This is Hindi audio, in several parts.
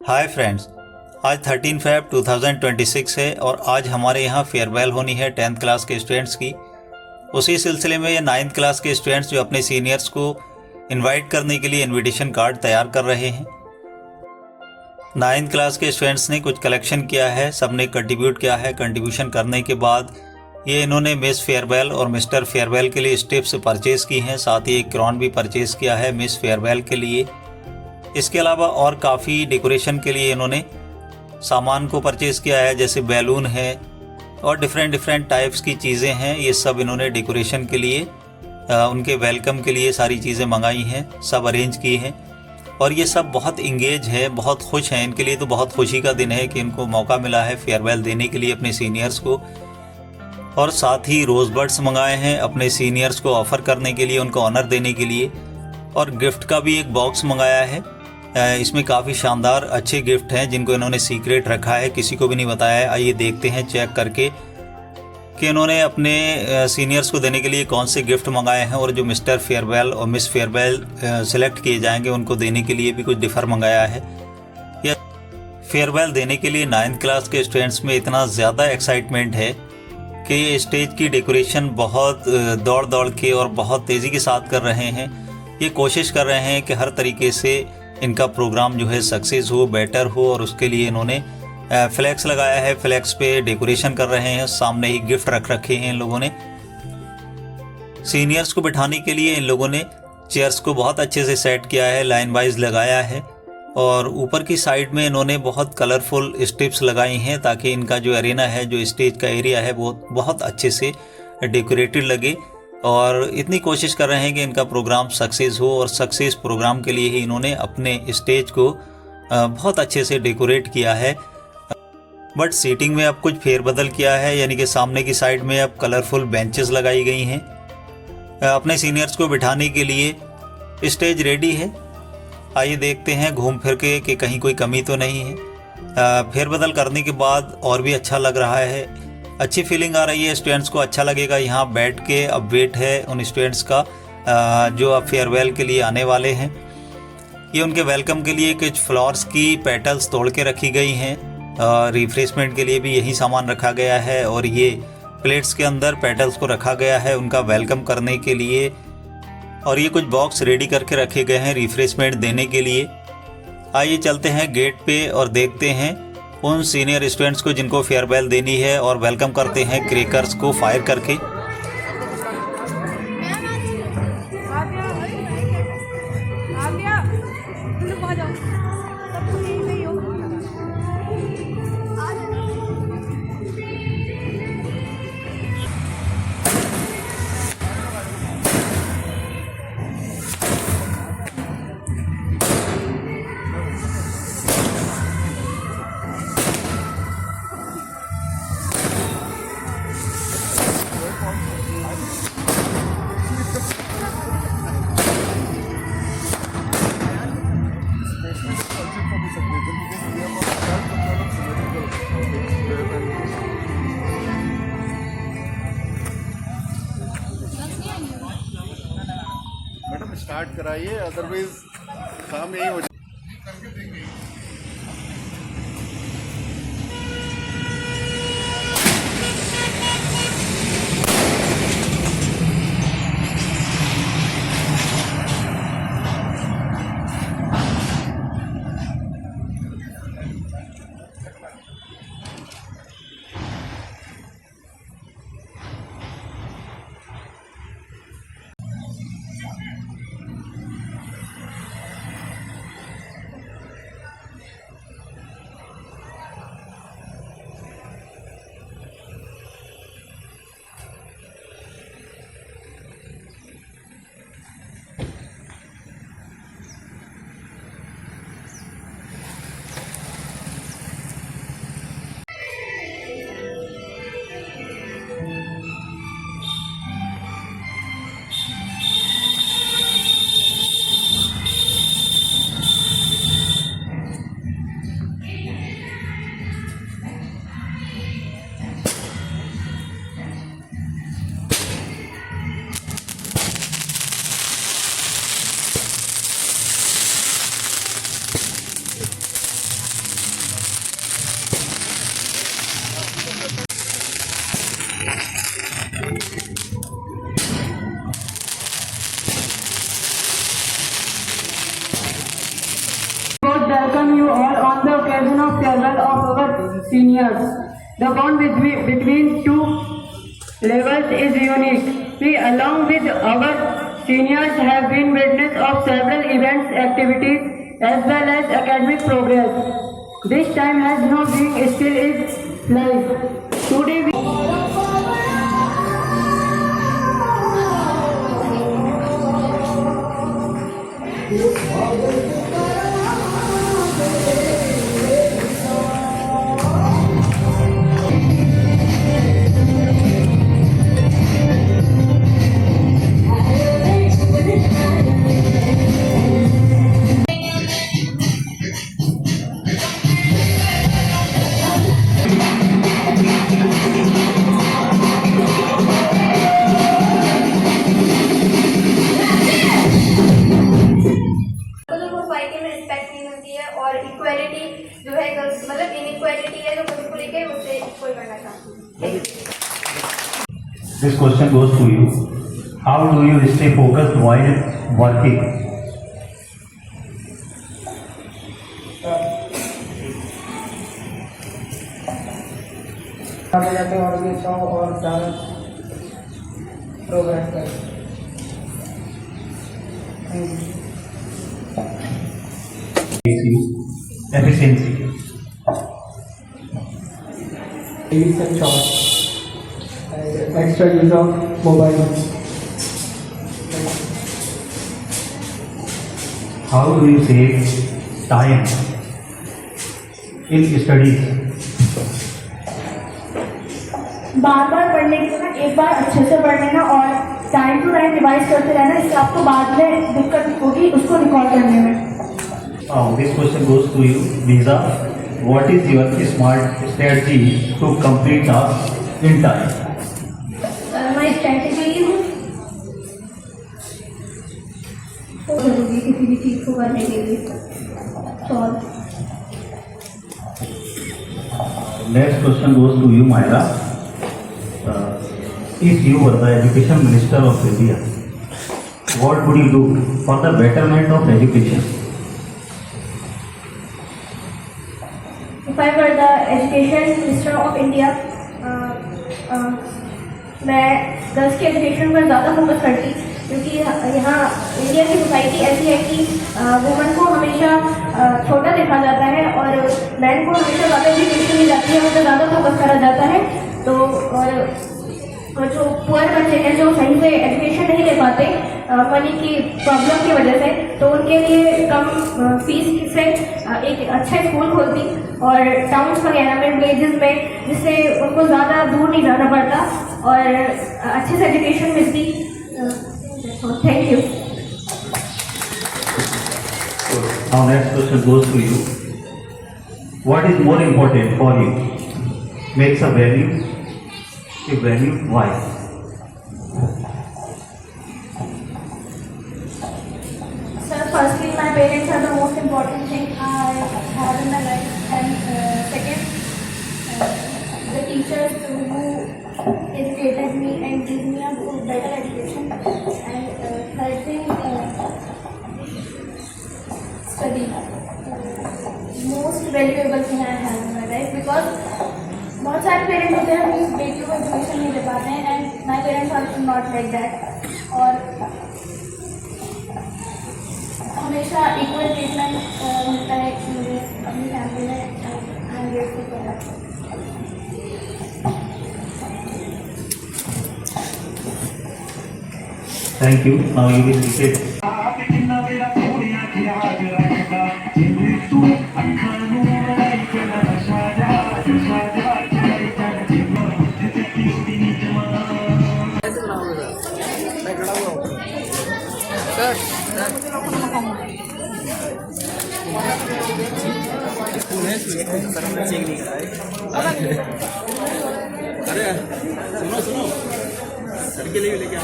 हाय फ्रेंड्स, आज 13 फ़रवरी 2026 है और आज हमारे यहाँ फेयरवेल होनी है 10th क्लास के स्टूडेंट्स की। उसी सिलसिले में ये 9th क्लास के स्टूडेंट्स जो अपने सीनियर्स को इनवाइट करने के लिए इनविटेशन कार्ड तैयार कर रहे हैं। 9th क्लास के स्टूडेंट्स ने कुछ कलेक्शन किया है, सब ने कंट्रीब्यूट किया है। कंट्रीब्यूशन करने के बाद ये इन्होंने मिस फेयरवेल और मिस्टर फेयरवेल के लिए स्टेप्स परचेज़ की हैं, साथ ही एक क्राउन भी परचेज़ किया है मिस फेयरवेल के लिए। इसके अलावा और काफ़ी डेकोरेशन के लिए इन्होंने सामान को परचेज़ किया है, जैसे बैलून है और डिफरेंट टाइप्स की चीज़ें हैं। ये सब इन्होंने डेकोरेशन के लिए उनके वेलकम के लिए सारी चीज़ें मंगाई हैं, सब अरेंज की हैं। और ये सब बहुत इंगेज है, बहुत खुश हैं। इनके लिए तो बहुत खुशी का दिन है कि इनको मौका मिला है फेयरवेल देने के लिए अपने सीनियर्स को। और साथ ही रोज़ बर्ड्स मंगाए हैं अपने सीनियर्स को ऑफ़र करने के लिए, उनको ऑनर देने के लिए। और गिफ्ट का भी एक बॉक्स मंगाया है। इसमें काफ़ी शानदार अच्छे गिफ्ट हैं जिनको इन्होंने सीक्रेट रखा है, किसी को भी नहीं बताया है। आइए देखते हैं चेक करके कि इन्होंने अपने सीनियर्स को देने के लिए कौन से गिफ्ट मंगाए हैं। और जो मिस्टर फेयरवेल और मिस फेयरवेल सिलेक्ट किए जाएंगे उनको देने के लिए भी कुछ डिफ़र मंगाया है। यह फेयरवेल देने के लिए 9th क्लास के स्टूडेंट्स में इतना ज़्यादा एक्साइटमेंट है कि ये स्टेज की डेकोरेशन बहुत दौड़ के और बहुत तेज़ी के साथ कर रहे हैं। ये कोशिश कर रहे हैं कि हर तरीके से इनका प्रोग्राम जो है सक्सेस हो, बेटर हो। और उसके लिए इन्होंने फ्लैक्स लगाया है, फ्लैक्स पे डेकोरेशन कर रहे हैं। सामने ही गिफ्ट रख रखे हैं इन लोगों ने। सीनियर्स को बिठाने के लिए इन लोगों ने चेयर्स को बहुत अच्छे से सेट किया है, लाइन वाइज लगाया है। और ऊपर की साइड में इन्होंने बहुत कलरफुल स्ट्रिप्स लगाई हैं ताकि इनका जो एरिना है, जो स्टेज का एरिया है, वो बहुत अच्छे से डेकोरेटेड लगे। और इतनी कोशिश कर रहे हैं कि इनका प्रोग्राम सक्सेस हो। और सक्सेस प्रोग्राम के लिए ही इन्होंने अपने स्टेज को बहुत अच्छे से डेकोरेट किया है। बट सीटिंग में अब कुछ फेरबदल किया है, यानी कि सामने की साइड में अब कलरफुल बेंचेस लगाई गई हैं। अपने सीनियर्स को बिठाने के लिए स्टेज रेडी है। आइए देखते हैं घूम फिर के कि कहीं कोई कमी तो नहीं है। फेरबदल करने के बाद और भी अच्छा लग रहा है, अच्छी फीलिंग आ रही है। स्टूडेंट्स को अच्छा लगेगा यहाँ बैठ के। अब वेट है उन स्टूडेंट्स का जो अब फेयरवेल के लिए आने वाले हैं। ये उनके वेलकम के लिए कुछ फ्लावर्स की पेटल्स तोड़ के रखी गई हैं। रिफ्रेशमेंट के लिए भी यही सामान रखा गया है। और ये प्लेट्स के अंदर पेटल्स को रखा गया है उनका वेलकम करने के लिए। और ये कुछ बॉक्स रेडी करके रखे गए हैं रिफ्रेशमेंट देने के लिए। आइए चलते हैं गेट पे और देखते हैं उन सीनियर स्टूडेंट्स को जिनको फेयरवेल देनी है, और वेलकम करते हैं क्रैकर्स को फायर करके। मैडम स्टार्ट कराइए, अदरवाइज काम यही हो जाए। seniors. The bond between two levels is unique. We, along with our seniors, have been witness of several events, activities, as well as academic progress. This time has no being still is life. Today we को सोसाइटी में रिस्पेक्ट नहीं मिलती है और इक्वालिटी जो है गर्ल्स मतलब इनइक्वालिटी है जो गर्ल्स को लेके उससे इक्वल करना चाहती हूँ। This question goes to you. How do you stay focused while working? आगे जाते और भी 100 और ज़्यादा प्रोग्रेस करें। Efficiency. Use and short. Extra use of mobile. How do you save time in studies? बार बार पढ़ने की जगह एक बार अच्छे से पढ़ लेना और टाइम टू टाइम रिवाइज करते रहना, इससे आपको बाद में दिक्कत नहीं होगी उसको रिकॉर्ड करने में। This question goes to you, Lisa. What is your smart strategy to complete tasks in time? मैं स्ट्रेटेजी जरूरी किसी भी चीज़ को करने के लिए। Solve Next question goes to you, Myra. If you were the Education Minister of India, what would you do for the betterment of education? If I were the Education Minister of India, मैं गर्ल्स के एजुकेशन पर ज़्यादा फोकस करती, क्योंकि यहाँ इंडिया की सोसाइटी ऐसी है कि वुमन को हमेशा छोटा देखा जाता है और मैन को हमेशा ज़्यादा एजुकेशन दी जाती है, उन पर ज़्यादा फोकस करा जाता है। तो और जो पुअर बच्चे हैं जो सही से एजुकेशन नहीं ले पाते मनी की प्रॉब्लम की वजह से, तो उनके लिए कम फीस से एक अच्छा स्कूल खोलती और टाउन्स वगैरह में विलेजेस में, जिससे उनको ज़्यादा दूर नहीं जाना पड़ता और अच्छे से एजुकेशन मिलती। Thank you. Now next question goes to you. What is more important for you? Makes a value, why? Sir, firstly, my parents are the most important thing I have in my life, and second, the teachers who educated me and gave me a better education, and third thing, study. Most valuable thing I have in my life, because बहुत सारे पेरेंट्स होते हैं अपनी बेटियों को एजुकेशन नहीं दे पाते हैं, and my parents are not like that, और हमेशा इक्वल ट्रीटमेंट मिलता है मुझे अपनी फैमिली में। I am grateful for that. Thank you. Now you will sit. अरे सुनो सुनो लड़के लेके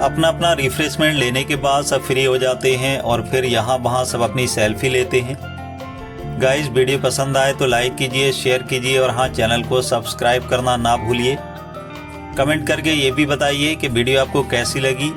अपना अपना रिफ्रेशमेंट लेने के बाद सब फ्री हो जाते हैं और फिर यहाँ वहाँ सब अपनी सेल्फी लेते हैं। गाइस वीडियो पसंद आए तो लाइक कीजिए, शेयर कीजिए और हाँ चैनल को सब्सक्राइब करना ना भूलिए। कमेंट करके ये भी बताइए कि वीडियो आपको कैसी लगी